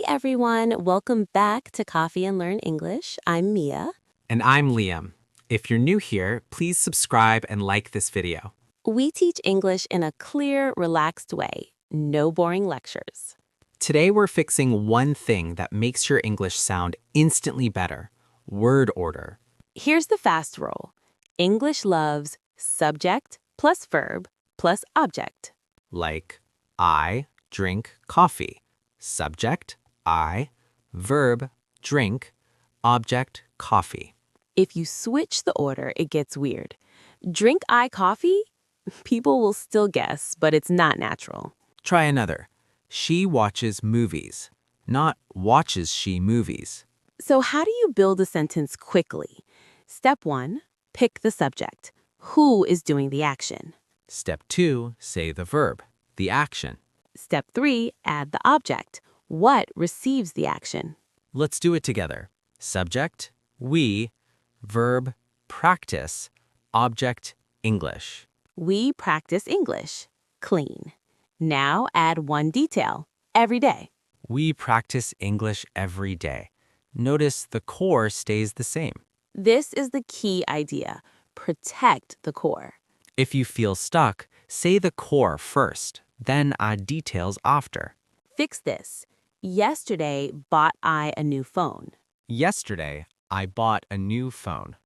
everyone, welcome back to Coffee and Learn English. I'm Mia. And I'm Liam. If you're new here, please subscribe and like this video. We teach English in a clear, relaxed way. No boring lectures. Today we're fixing one thing that makes your English sound instantly better: word order. Here's the fast rule. English loves subject plus verb plus object. Like, I drink coffee. Subject, I. Verb, drink. Object, coffee. If you switch the order, it gets weird. Drink I coffee? People will still guess, but it's not natural. Try another. She watches movies, not watches she movies. So how do you build a sentence quickly? Step 1, pick the subject. Who is doing the action? Step 2, say the verb, the action. Step 3, add the object. What receives the action? Let's do it together. Subject, we. Verb, practice. Object, English. We practice English. Clean. Now add one detail. Every day. We practice English every day. Notice the core stays the same. This is the key idea. Protect the core. If you feel stuck, say the core first, then add details after. Fix this. Yesterday, bought I a new phone. Yesterday, I bought a new phone.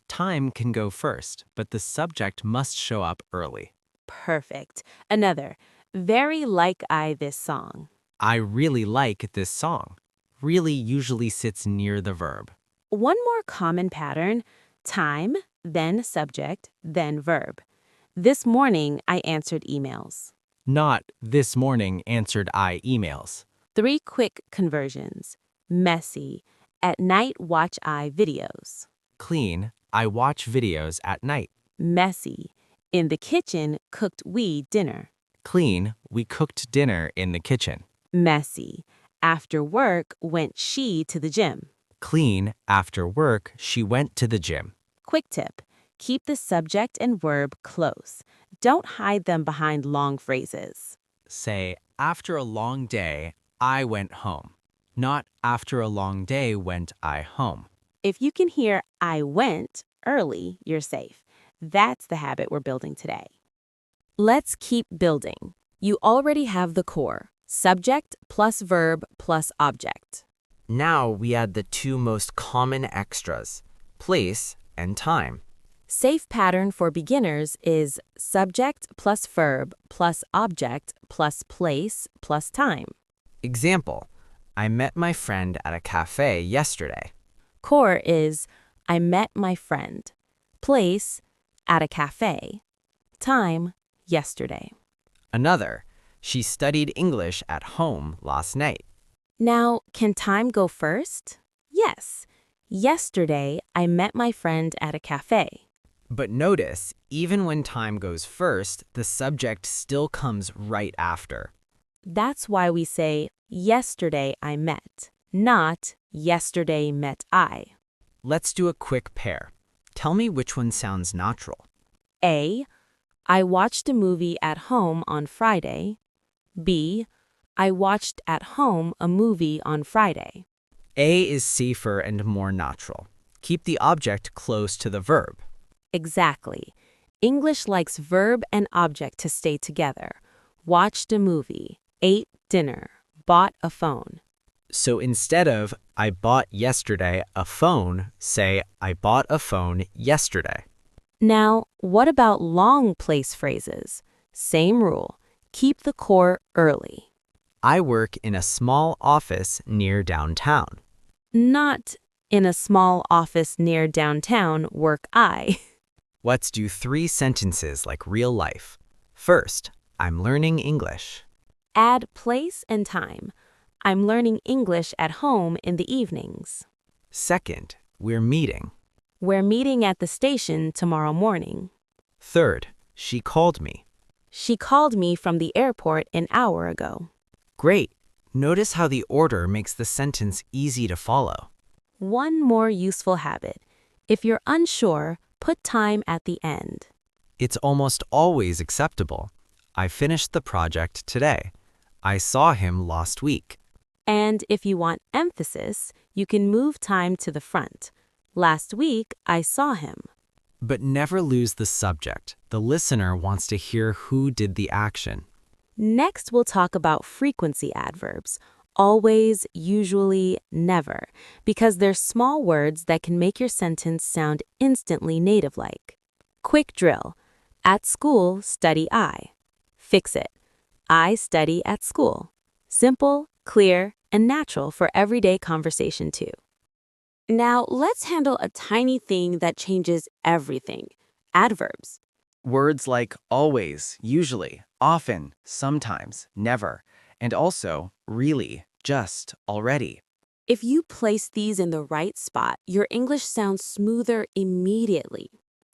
Time can go first, but the subject must show up early. Perfect. Another. Very like I this song. I really like this song. Really usually sits near the verb. One more common pattern. Time, then subject, then verb. This morning, I answered emails. Not this morning answered I emails. 3 quick conversions. Messy. At night, watch I videos. Clean. I watch videos at night. Messy. In the kitchen, cooked we dinner. Clean. We cooked dinner in the kitchen. Messy. After work, went she to the gym. Clean. After work, she went to the gym. Quick tip. Keep the subject and verb close. Don't hide them behind long phrases. Say, after a long day, I went home. Not after a long day went I home. If you can hear I went early, you're safe. That's the habit we're building today. Let's keep building. You already have the core. Subject plus verb plus object. Now we add the 2 most common extras, place and time. Safe pattern for beginners is subject plus verb plus object plus place plus time. Example, I met my friend at a cafe yesterday. Core is I met my friend. Place, at a cafe. Time, yesterday. Another, she studied English at home last night. Now, can time go first? Yes. Yesterday, I met my friend at a cafe. But notice, even when time goes first, the subject still comes right after. That's why we say, yesterday I met, not yesterday met I. Let's do a quick pair. Tell me which one sounds natural. A, I watched a movie at home on Friday. B, I watched at home a movie on Friday. A is safer and more natural. Keep the object close to the verb. Exactly. English likes verb and object to stay together. Watched a movie, ate dinner, bought a phone. So instead of, I bought yesterday a phone, say, I bought a phone yesterday. Now, what about long place phrases? Same rule. Keep the core early. I work in a small office near downtown. Not in a small office near downtown work I. Let's do 3 sentences like real life. First, I'm learning English. Add place and time. I'm learning English at home in the evenings. Second, we're meeting. We're meeting at the station tomorrow morning. Third, she called me. She called me from the airport an hour ago. Great. Notice how the order makes the sentence easy to follow. One more useful habit. If you're unsure, put time at the end. It's almost always acceptable. I finished the project today. I saw him last week. And if you want emphasis, you can move time to the front. Last week, I saw him. But never lose the subject. The listener wants to hear who did the action. Next, we'll talk about frequency adverbs. Always, usually, never, because they're small words that can make your sentence sound instantly native-like. Quick drill. At school, study I. Fix it. I study at school. Simple, clear, and natural for everyday conversation too. Now, let's handle a tiny thing that changes everything. Adverbs. Words like always, usually, often, sometimes, never, and also really, just, already. If you place these in the right spot, your English sounds smoother immediately.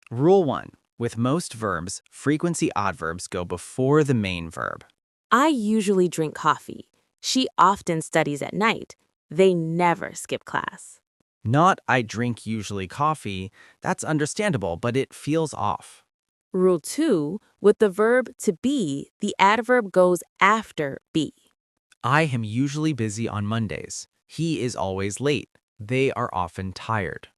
Rule 1. With most verbs, frequency adverbs go before the main verb. I usually drink coffee. She often studies at night. They never skip class. Not I drink usually coffee. That's understandable, but it feels off. Rule 2, with the verb to be, the adverb goes after be. I am usually busy on Mondays. He is always late. They are often tired.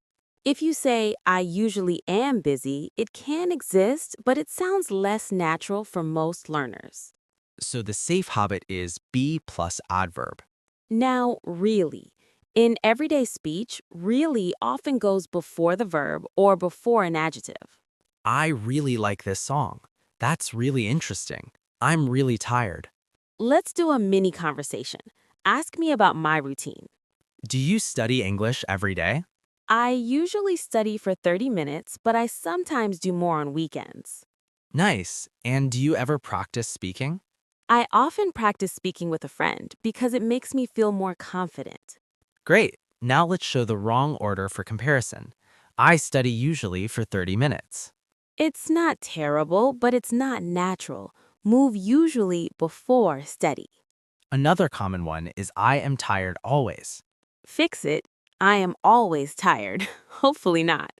If you say, I usually am busy, it can exist, but it sounds less natural for most learners. So the safe habit is be plus adverb. Now, really. In everyday speech, really often goes before the verb or before an adjective. I really like this song. That's really interesting. I'm really tired. Let's do a mini conversation. Ask me about my routine. Do you study English every day? I usually study for 30 minutes, but I sometimes do more on weekends. Nice. And do you ever practice speaking? I often practice speaking with a friend because it makes me feel more confident. Great. Now let's show the wrong order for comparison. I study usually for 30 minutes. It's not terrible, but it's not natural. Move usually before study. Another common one is I am tired always. Fix it. I am always tired. Hopefully not.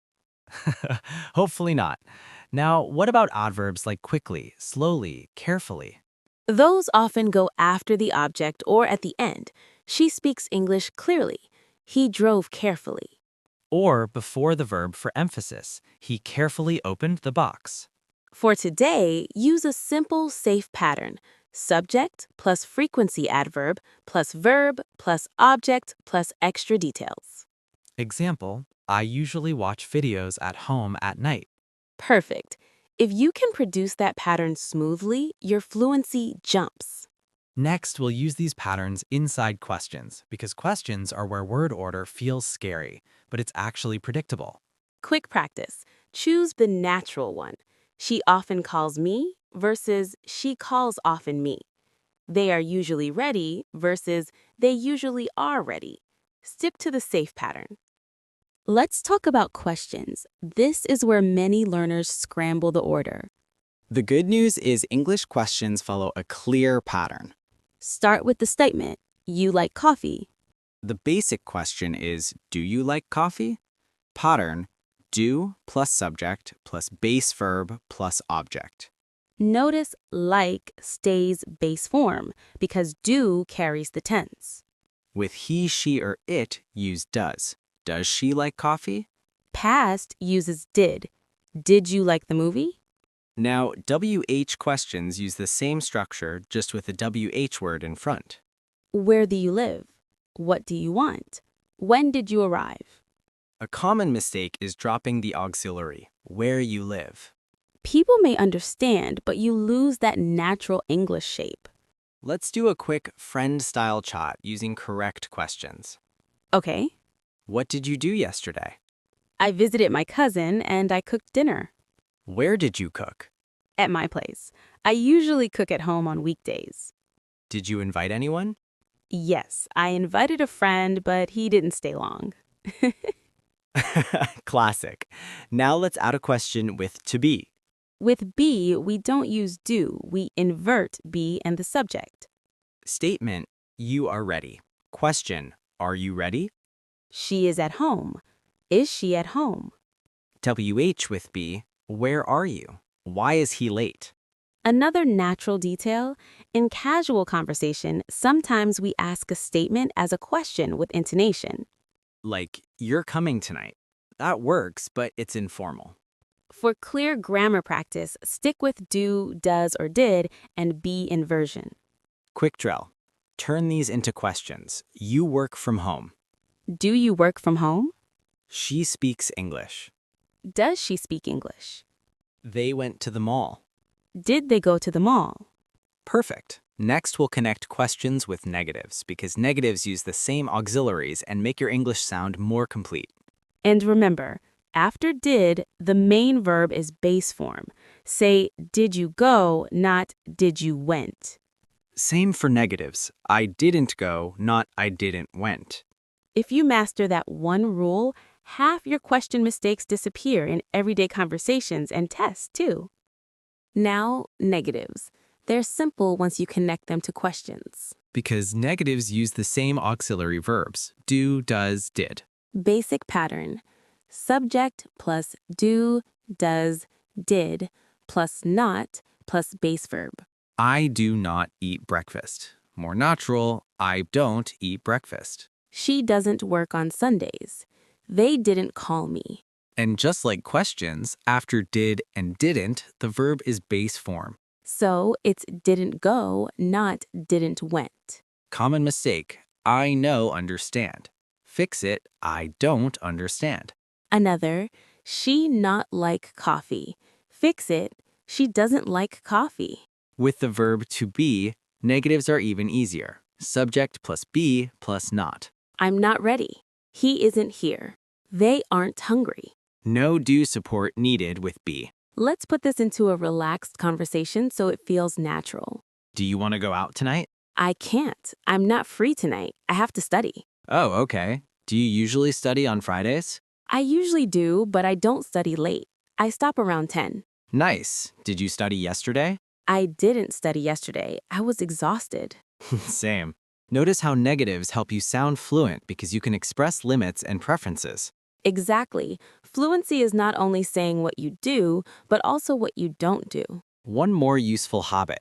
Hopefully not. Now, what about adverbs like quickly, slowly, carefully? Those often go after the object or at the end. She speaks English clearly. He drove carefully. Or before the verb for emphasis. He carefully opened the box. For today, use a simple, safe pattern. Subject plus frequency adverb plus verb plus object plus extra details. Example, I usually watch videos at home at night. Perfect. If you can produce that pattern smoothly, your fluency jumps. Next, we'll use these patterns inside questions, because questions are where word order feels scary, but it's actually predictable. Quick practice. Choose the natural one. She often calls me versus she calls often me. They are usually ready versus they usually are ready. Stick to the safe pattern. Let's talk about questions. This is where many learners scramble the order. The good news is English questions follow a clear pattern. Start with the statement, you like coffee. The basic question is, do you like coffee? Pattern, do plus subject plus base verb plus object. Notice like stays base form because do carries the tense. With he, she, or it, use does. Does she like coffee? Past uses did. Did you like the movie? Now, WH questions use the same structure, just with the WH word in front. Where do you live? What do you want? When did you arrive? A common mistake is dropping the auxiliary, where you live. People may understand, but you lose that natural English shape. Let's do a quick friend-style chat using correct questions. Okay. What did you do yesterday? I visited my cousin and I cooked dinner. Where did you cook? At my place. I usually cook at home on weekdays. Did you invite anyone? Yes, I invited a friend, but he didn't stay long. Classic. Now let's add a question with to be. With be, we don't use do. We invert be and the subject. Statement, you are ready. Question, are you ready? She is at home. Is she at home? WH with be, where are you? Why is he late? Another natural detail, in casual conversation, sometimes we ask a statement as a question with intonation. Like, you're coming tonight. That works, but it's informal. For clear grammar practice, stick with do, does, or did, and be inversion. Quick drill. Turn these into questions. You work from home. Do you work from home? She speaks English. Does she speak English? They went to the mall. Did they go to the mall? Perfect. Next, we'll connect questions with negatives because negatives use the same auxiliaries and make your English sound more complete. And remember, after did, the main verb is base form. Say, did you go, not did you went. Same for negatives. I didn't go, not I didn't went. If you master that one rule, half your question mistakes disappear in everyday conversations and tests, too. Now, negatives. They're simple once you connect them to questions. Because negatives use the same auxiliary verbs, do, does, did. Basic pattern. Subject plus do, does, did, plus not, plus base verb. I do not eat breakfast. More natural, I don't eat breakfast. She doesn't work on Sundays. They didn't call me. And just like questions, after did and didn't, the verb is base form. So it's didn't go, not didn't went. Common mistake, I know, understand. Fix it, I don't understand. Another, she not like coffee. Fix it, she doesn't like coffee. With the verb to be, negatives are even easier. Subject plus be plus not. I'm not ready. He isn't here. They aren't hungry. No do support needed with be. Let's put this into a relaxed conversation so it feels natural. Do you want to go out tonight? I can't. I'm not free tonight. I have to study. Oh, okay. Do you usually study on Fridays? I usually do, but I don't study late. I stop around 10. Nice. Did you study yesterday? I didn't study yesterday. I was exhausted. Same. Notice how negatives help you sound fluent because you can express limits and preferences. Exactly. Fluency is not only saying what you do, but also what you don't do. One more useful habit.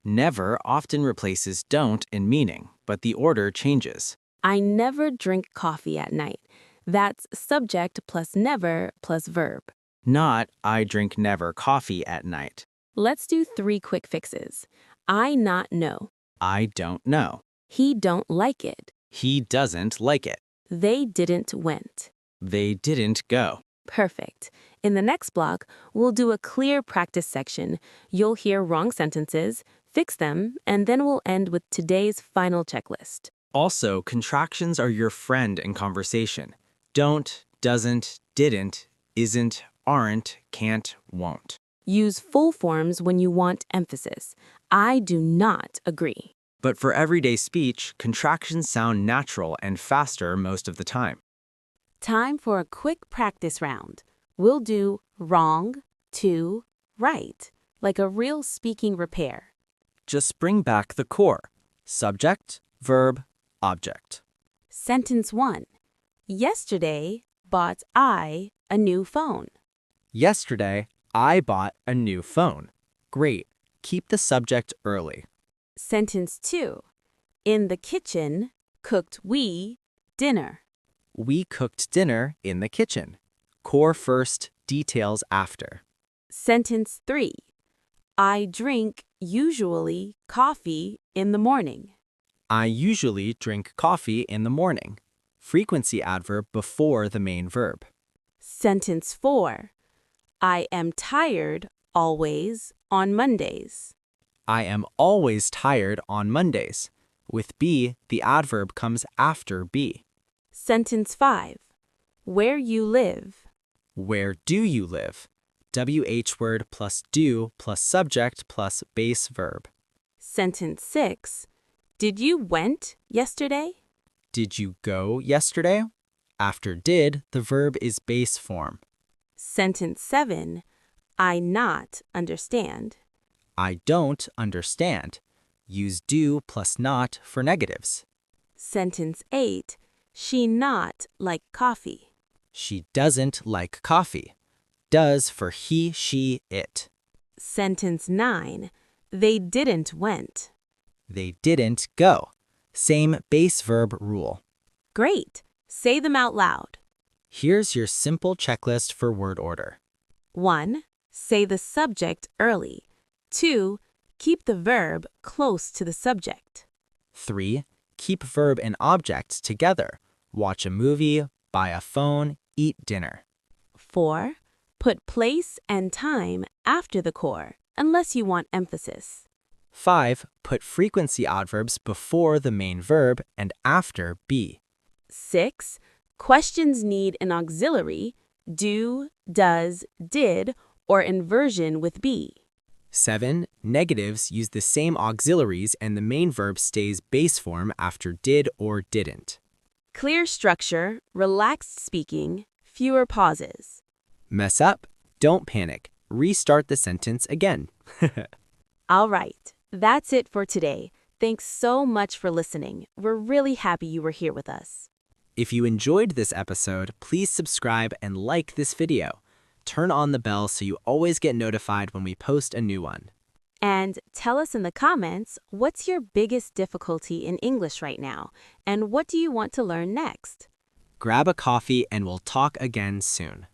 Never often replaces don't in meaning, but the order changes. I never drink coffee at night. That's subject plus never plus verb. Not I drink never coffee at night. Let's do 3 quick fixes. I not know. I don't know. He don't like it. He doesn't like it. They didn't went. They didn't go. Perfect. In the next block, we'll do a clear practice section. You'll hear wrong sentences, fix them, and then we'll end with today's final checklist. Also, contractions are your friend in conversation. Don't, doesn't, didn't, isn't, aren't, can't, won't. Use full forms when you want emphasis. I do not agree. But for everyday speech, contractions sound natural and faster most of the time. Time for a quick practice round. We'll do wrong, to, right, like a real speaking repair. Just bring back the core. Subject, verb, object. Sentence 1. Yesterday, bought I a new phone. Yesterday, I bought a new phone. Great. Keep the subject early. Sentence 2. In the kitchen, cooked we dinner. We cooked dinner in the kitchen. Core first, details after. Sentence 3. I drink, usually, coffee in the morning. I usually drink coffee in the morning. Frequency adverb before the main verb. Sentence 4. I am tired, always, on Mondays. I am always tired on Mondays. With be, the adverb comes after be. Sentence 5. Where you live. Where do you live? WH word plus do plus subject plus base verb. Sentence 6. Did you went yesterday? Did you go yesterday? After did, the verb is base form. Sentence 7. I not understand. I don't understand. Use do plus not for negatives. Sentence 8. She not like coffee. She doesn't like coffee. Does for he, she, it. Sentence 9. They didn't went. They didn't go. Same base verb rule. Great. Say them out loud. Here's your simple checklist for word order. 1. Say the subject early. 2. Keep the verb close to the subject. 3. Keep verb and object together. Watch a movie, buy a phone, eat dinner. 4. Put place and time after the core, unless you want emphasis. 5. Put frequency adverbs before the main verb and after be. 6. Questions need an auxiliary, do, does, did, or inversion with be. 7. Negatives use the same auxiliaries and the main verb stays base form after did or didn't. Clear structure, relaxed speaking, fewer pauses. Mess up? Don't panic. Restart the sentence again. All right, that's it for today. Thanks so much for listening. We're really happy you were here with us. If you enjoyed this episode, please subscribe and like this video. Turn on the bell so you always get notified when we post a new one. And tell us in the comments, what's your biggest difficulty in English right now? And what do you want to learn next? Grab a coffee and we'll talk again soon.